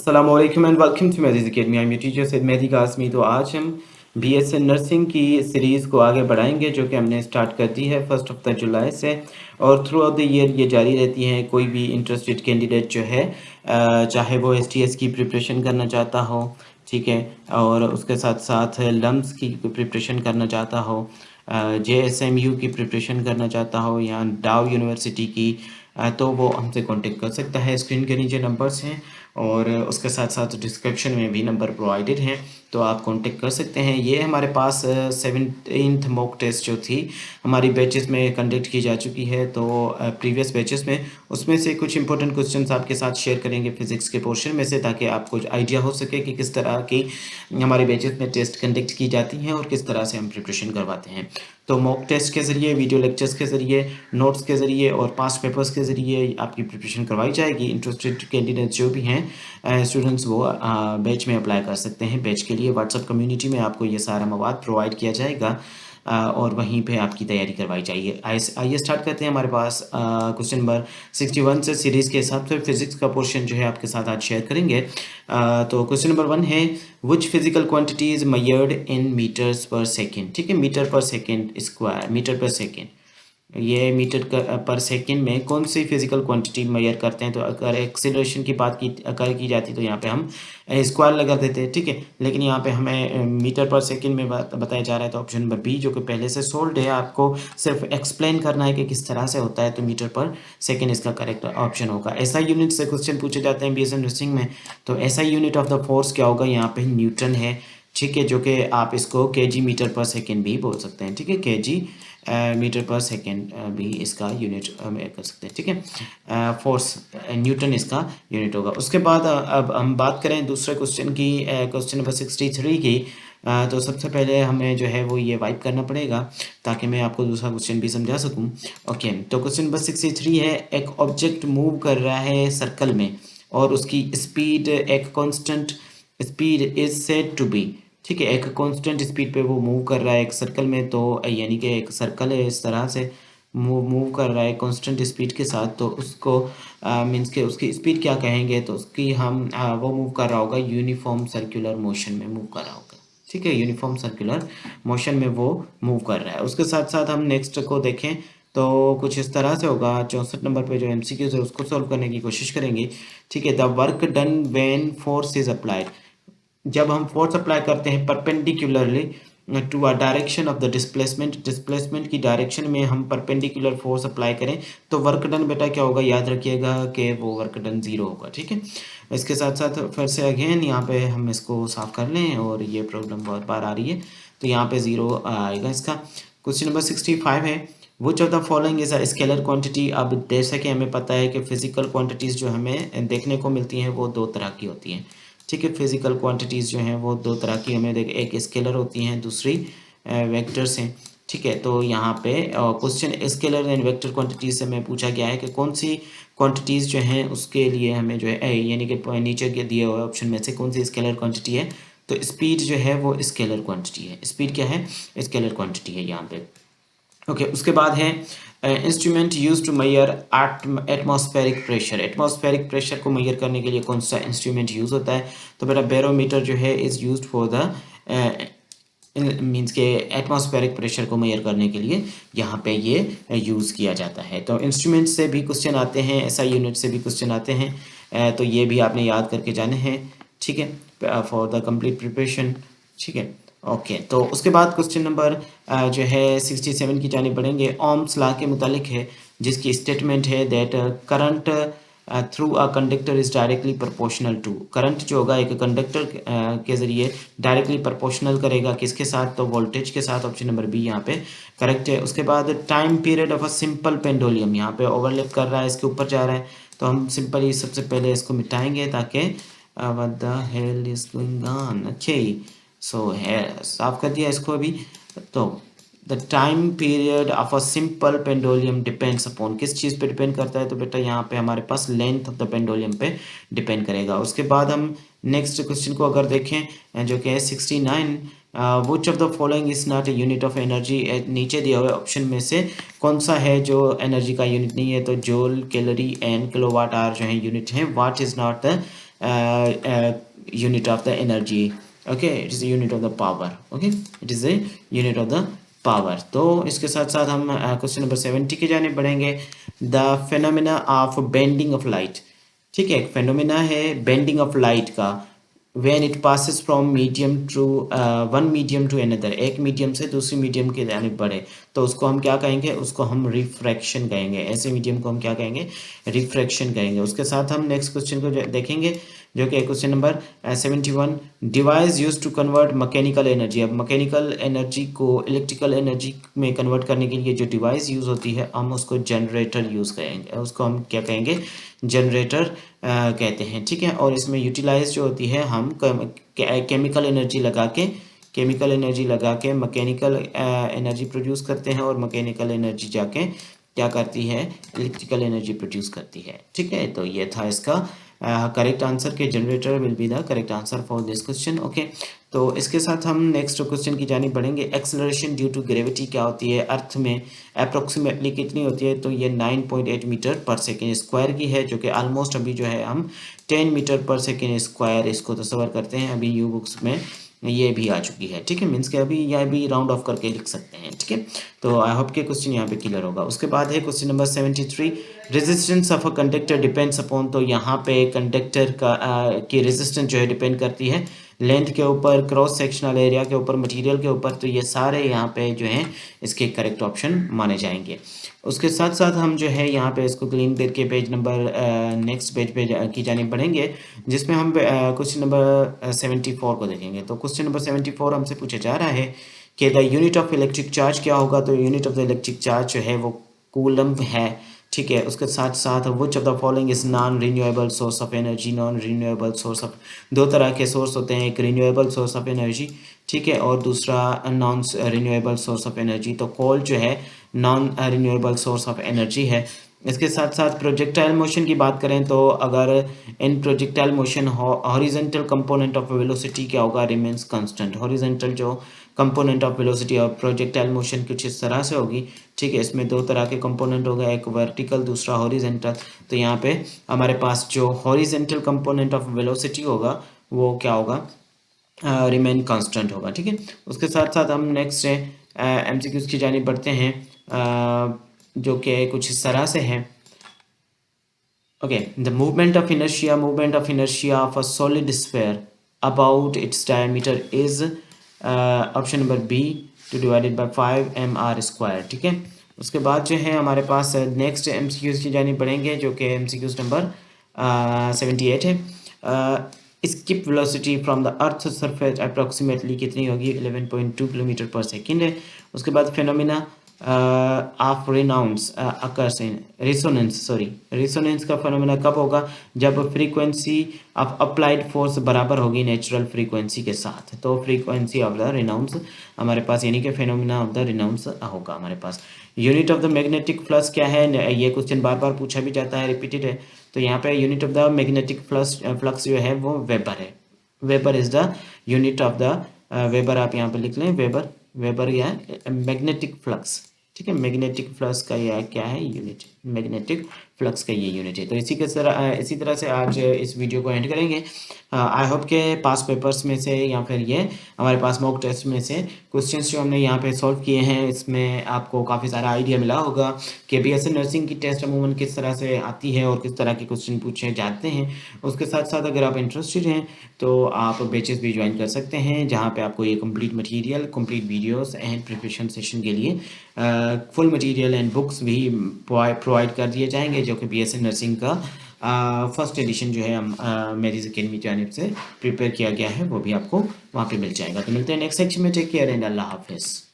अस्सलामुअलैकुम and welcome to Mehdi's academy. I am your teacher Syed Mehdi Qasmi. तो आज हम बीएससी नर्सिंग की सीरीज़ को आगे बढ़ाएंगे जो कि हमने स्टार्ट कर दी है 1 जुलाई से, और थ्रू आउट द ईयर ये जारी रहती हैं। कोई भी इंटरेस्टेड कैंडिडेट जो है चाहे वो एसटीएस की प्रिपरेशन करना चाहता हो, ठीक है, और उसके साथ साथ लम्स की प्रिपरेशन करना चाहता हो, जेएसएमयू की प्रिपरेशन करना चाहता हो या डाउ यूनिवर्सिटी की, तो वो हमसे कांटेक्ट कर सकता है। स्क्रीन के नीचे नंबर्स हैं और उसके साथ साथ डिस्क्रिप्शन में भी नंबर प्रोवाइडेड हैं, तो आप कांटेक्ट कर सकते हैं। ये हमारे पास 17th मॉक टेस्ट जो थी हमारी बैचेस में कंडक्ट की जा चुकी है। तो प्रीवियस बैचेस में उसमें से कुछ इंपॉर्टेंट क्वेश्चंस आपके साथ शेयर करेंगे फिजिक्स के पोर्शन में से, ताकि आपको आइडिया हो सके कि किस तरह की हमारी बैचेस में टेस्ट कंडक्ट की जाती हैं और किस तरह से हम प्रिपरेशन करवाते हैं। तो मॉक टेस्ट के ज़रिए, वीडियो लेक्चर्स के ज़रिए, नोट्स के ज़रिए और पास्ट पेपर्स के ज़रिए आपकी प्रिपरेशन करवाई जाएगी। इंटरेस्टेड कैंडिडेट्स जो भी हैं स्टूडेंट्स, वो बैच में अप्लाई कर सकते हैं। बैच के लिए व्हाट्सएप कम्युनिटी में आपको ये सारा मवाद प्रोवाइड किया जाएगा और वहीं पे आपकी तैयारी करवाई जाएगी। आइए स्टार्ट करते हैं। हमारे पास क्वेश्चन नंबर 61 से सीरीज़ के हिसाब से फिजिक्स का पोर्शन जो है आपके साथ आज शेयर करेंगे। तो क्वेश्चन नंबर 1 है, which physical quantity is measured in metres per second. ठीक है, metre per second square, metre per second, ये मीटर पर सेकंड में कौन सी फिजिकल क्वांटिटी मेजर करते हैं। तो अगर एक्सीलरेशन की बात की जाती तो यहाँ पे हम स्क्वायर लगा देते हैं, ठीक है, लेकिन यहाँ पे हमें मीटर पर सेकंड में बताया जा रहा है। तो ऑप्शन नंबर बी जो कि पहले से सोल्ड है, आपको सिर्फ एक्सप्लेन करना है कि किस तरह से होता है, तो मीटर पर सेकंड इसका करेक्ट ऑप्शन होगा। ऐसा यूनिट से क्वेश्चन पूछे जाते हैं बीएससी नर्सिंग में, तो ऐसा यूनिट ऑफ द फोर्स क्या होगा, यहाँ पे न्यूटन है, ठीक है, जो कि आप इसको केजी मीटर पर सेकेंड भी बोल सकते हैं, ठीक है, केजी मीटर पर सेकेंड भी इसका यूनिट कर सकते हैं, ठीक है। फोर्स न्यूटन इसका यूनिट होगा। उसके बाद अब हम बात करें दूसरे क्वेश्चन की, क्वेश्चन नंबर 63 की। तो सबसे पहले हमें जो है वो ये वाइप करना पड़ेगा ताकि मैं आपको दूसरा क्वेश्चन भी समझा सकूं। ओके, तो क्वेश्चन नंबर 63 है, एक ऑब्जेक्ट मूव कर रहा है सर्कल में और उसकी स्पीड एक constant speed is said to be. ठीक है, एक कांस्टेंट स्पीड पे वो मूव कर रहा है एक सर्कल में, तो यानी कि एक सर्कल है, इस तरह से मूव कर रहा है कांस्टेंट स्पीड के साथ, तो उसको मींस के उसकी स्पीड क्या कहेंगे, तो उसकी हम वो मूव कर रहा होगा यूनिफॉर्म सर्कुलर मोशन में मूव कर रहा होगा। ठीक है, यूनिफॉर्म सर्कुलर मोशन में वो मूव कर रहा है। उसके साथ साथ हम नेक्स्ट को देखें तो कुछ इस तरह से होगा। 64 नंबर पे जो एमसीक्यूज है उसको सॉल्व करने की कोशिश करेंगे। ठीक है, the work done when force is applied, जब हम फोर्स अप्लाई करते हैं perpendicularly to a direction of the displacement, displacement की डायरेक्शन में हम परपेंडिकुलर फोर्स अप्लाई करें, तो वर्क डन बेटा क्या होगा, याद रखिएगा कि वो वर्क डन जीरो होगा। ठीक है, इसके साथ साथ फिर से अगेन यहाँ पे हम इसको साफ कर लें, और ये प्रॉब्लम बहुत बार आ रही है, तो यहाँ पे जीरो आएगा इसका। क्वेश्चन नंबर 65 है, which of the following is a scalar quantity. अब जैसा कि हमें पता है कि फिजिकल क्वांटिटीज जो हमें देखने को मिलती हैं वो दो तरह की होती हैं। ठीक है, फिजिकल क्वांटिटीज़ जो हैं वो दो तरह की हमें देख, एक स्केलर होती हैं, दूसरी वेक्टर्स हैं। ठीक है, तो यहाँ पे question scalar and vector quantities से मैं पूछा गया है कि कौन सी क्वांटिटीज़ जो हैं उसके लिए हमें जो है यानी कि नीचे के दिए हुए ऑप्शन में से कौन सी स्केलर क्वांटिटी है। तो स्पीड जो है वो स्केलर क्वांटिटी है, स्पीड क्या है, स्केलर क्वांटिटी है यहाँ पे। ओके, उसके बाद है instrument use to measure atmospheric pressure. Atmospheric pressure को मेजर करने के लिए कौन सा इंस्ट्रूमेंट यूज होता है, तो बेटा बैरोमीटर जो है is used for the means के एटमॉस्फेरिक प्रेशर को मेजर करने के लिए यहाँ पे ये यूज़ किया जाता है। तो इंस्ट्रूमेंट से भी क्वेश्चन आते हैं, एसआई यूनिट से भी क्वेश्चन आते हैं, तो ये भी आपने याद करके जाने हैं। ठीक है, फॉर द कंप्लीट प्रिपरेशन। ठीक है, ओके, तो उसके बाद क्वेश्चन नंबर जो है 67 की जानिब बढ़ेंगे। ओम्स लॉ के मुतालिक है, जिसकी स्टेटमेंट है that current through a conductor is directly proportional to. Current जो होगा एक कंडक्टर के ज़रिए डायरेक्टली प्रोपोर्शनल करेगा किसके साथ, तो वोल्टेज के साथ। ऑप्शन नंबर बी यहाँ पे करेक्ट है। उसके बाद time period of a simple pendulum, यहाँ पे ओवरलैप कर रहा है, इसके ऊपर जा रहा है, तो हम सिंपली सबसे पहले इसको मिटाएंगे ताकि what the hell is going on. अच्छा ही, सो है, साफ कर दिया इसको अभी। तो the time period of a simple pendulum depends upon, किस चीज़ पे डिपेंड करता है, तो बेटा यहाँ पे हमारे पास लेंथ ऑफ द पेंडुलम पे डिपेंड करेगा। उसके बाद हम नेक्स्ट क्वेश्चन को अगर देखें जो कि है 69, which of the following is not a unit of energy. नीचे दिए हुए ऑप्शन में से कौन सा है जो एनर्जी का यूनिट नहीं है, तो joule, calorie and kilowatt hour जो है यूनिट है। What is not the unit of the energy. Okay, it is a unit of the power. Okay, it is a unit of the power. तो इसके साथ साथ हम क्वेश्चन नंबर 70 की जाने बढ़ेंगे। The phenomena of bending of light. ठीक है, एक फेनोमेना है बेंडिंग ऑफ लाइट का। when it passes from medium to one medium to another, एक मीडियम से दूसरी मीडियम की जानिब बढ़े तो उसको हम क्या कहेंगे, उसको हम रिफ्रैक्शन कहेंगे। ऐसे मीडियम को हम क्या कहेंगे, रिफ्रैक्शन कहेंगे। उसके साथ हम नेक्स्ट क्वेश्चन को देखेंगे जो कि question number 71, device use to convert mechanical energy. अब मैकेनिकल एनर्जी को इलेक्ट्रिकल एनर्जी में कन्वर्ट करने के लिए जो डिवाइस यूज होती है हम उसको जनरेटर यूज करेंगे, उसको हम क्या कहेंगे, जनरेटर कहते हैं। ठीक है, और इसमें यूटिलाइज जो होती है हम केमिकल एनर्जी लगा के मैकेनिकल एनर्जी प्रोड्यूस करते हैं, और मैकेनिकल एनर्जी जाके क्या करती है, इलेक्ट्रिकल एनर्जी प्रोड्यूस करती है। ठीक है, तो ये था इसका करेक्ट आंसर के generator will be the correct answer for this question. Okay, तो इसके साथ हम नेक्स्ट क्वेश्चन की जानिब बढ़ेंगे। एक्सेलरेशन ड्यू टू ग्रेविटी क्या होती है, अर्थ में अप्रोक्सीमेटली कितनी होती है, तो ये 9.8 मीटर पर सेकेंड स्क्वायर की है, जो कि ऑलमोस्ट अभी जो है हम 10 मीटर पर सेकेंड स्क्वायर इसको तस्वर करते हैं। अभी यू बुक्स में ये भी आ चुकी है। ठीक है, मीन्स के अभी यह भी राउंड ऑफ करके लिख सकते हैं। ठीक है, तो आई होप के क्वेश्चन यहाँ पे क्लियर होगा। उसके बाद है question number 73, resistance of a conductor depends upon. तो यहाँ पे कंडक्टर का की रेजिस्टेंस जो है डिपेंड करती है लेंथ के ऊपर, क्रॉस सेक्शनल एरिया के ऊपर, मटेरियल के ऊपर। तो ये सारे यहाँ पे जो हैं इसके करेक्ट ऑप्शन माने जाएंगे। उसके साथ साथ हम जो है यहाँ पे इसको क्लीन करके पेज नंबर नेक्स्ट पेज पे की जानिब बढ़ेंगे, जिसमें हम क्वेश्चन नंबर 74 को देखेंगे। तो क्वेश्चन नंबर 74 हमसे पूछा जा रहा है कि the unit of electric charge क्या होगा। तो unit of the electric charge जो है वो कूलम है। ठीक है, उसके साथ साथ which of the following is non renewable source of energy. Non renewable source of, दो तरह के सोर्स होते हैं, एक रिन्यूएबल सोर्स ऑफ एनर्जी, ठीक है, और दूसरा non renewable source of energy. तो कोल जो है non renewable source of energy है। इसके साथ साथ प्रोजेक्टाइल मोशन की बात करें तो अगर in projectile motion horizontal component of velocity क्या होगा, रिमेन्स कांस्टेंट। हॉरिजॉन्टल जो कंपोनेंट ऑफ वेलोसिटी और प्रोजेक्टाइल मोशन कुछ इस तरह से होगी। ठीक है, इसमें दो तरह के कंपोनेंट होगा, एक वर्टिकल दूसरा हॉरिजॉन्टल। तो यहाँ पे हमारे पास जो हॉरिजॉन्टल कंपोनेंट ऑफ वेलोसिटी होगा वो क्या होगा, रिमेन कांस्टेंट होगा। ठीक है, उसके साथ साथ हम नेक्स्ट एमसीक्यूज की जानिब बढ़ते हैं जो कि कुछ इस तरह से है। Okay, the movement of inertia of a solid sphere about its diameter is option number B two divided by 5 mr²। ठीक है, उसके बाद जो है हमारे पास नेक्स्ट एमसीक्यूज की जानिब बढ़ेंगे जो कि एमसीक्यूज नंबर 78 है। Skip velocity from the earth surface approximately कितनी होगी, 11.2 किलोमीटर पर सेकेंड है। उसके बाद फिनोमिना ऑफ रिसोनेंस का फिनोमिना कब होगा, जब फ्रीक्वेंसी ऑफ अप्लाइड फोर्स बराबर होगी नेचुरल फ्रीक्वेंसी के साथ। तो फ्रीक्वेंसी ऑफ द रिनाउंस हमारे पास, यानी कि फिनोमिना ऑफ द रिनाउंस होगा हमारे पास। Unit of the magnetic flux क्या है, ये क्वेश्चन बार बार पूछा भी जाता है, रिपीटेड है। तो यहाँ पे unit of the magnetic flux जो है वो वेबर है। Weber is the unit of the weber, आप यहाँ पे लिख लें वेबर या मैग्नेटिक फ्लक्स। ठीक है, मैग्नेटिक फ्लक्स का यह क्या है, यूनिट, मैग्नेटिक फ्लक्स का ये यूनिट है। तो इसी तरह से आज इस वीडियो को एंड करेंगे। आई होप के पास पेपर्स में से या फिर ये हमारे पास मॉक टेस्ट में से क्वेश्चंस जो हमने यहाँ पे सॉल्व किए हैं, इसमें आपको काफ़ी सारा आइडिया मिला होगा कि बीएससी नर्सिंग की टेस्ट अमूमन किस तरह से आती है और किस तरह के क्वेश्चन पूछे जाते हैं। उसके साथ साथ अगर आप इंटरेस्टेड हैं तो आप बैचेस भी ज्वाइन कर सकते हैं, जहाँ पे आपको ये complete material, complete videos and preparation session के लिए फुल मटेरियल एंड बुक्स भी प्रोवाइड कर दिए जाएंगे, जो कि बीएससी नर्सिंग का फर्स्ट एडिशन जो है हम मेरिज अकेडमी की जानिब से प्रिपेयर किया गया है, वो भी आपको वहाँ पे मिल जाएगा। तो मिलते हैं नेक्स्ट सेक्शन में। टेक केयर एंड अल्लाह हाफिज़।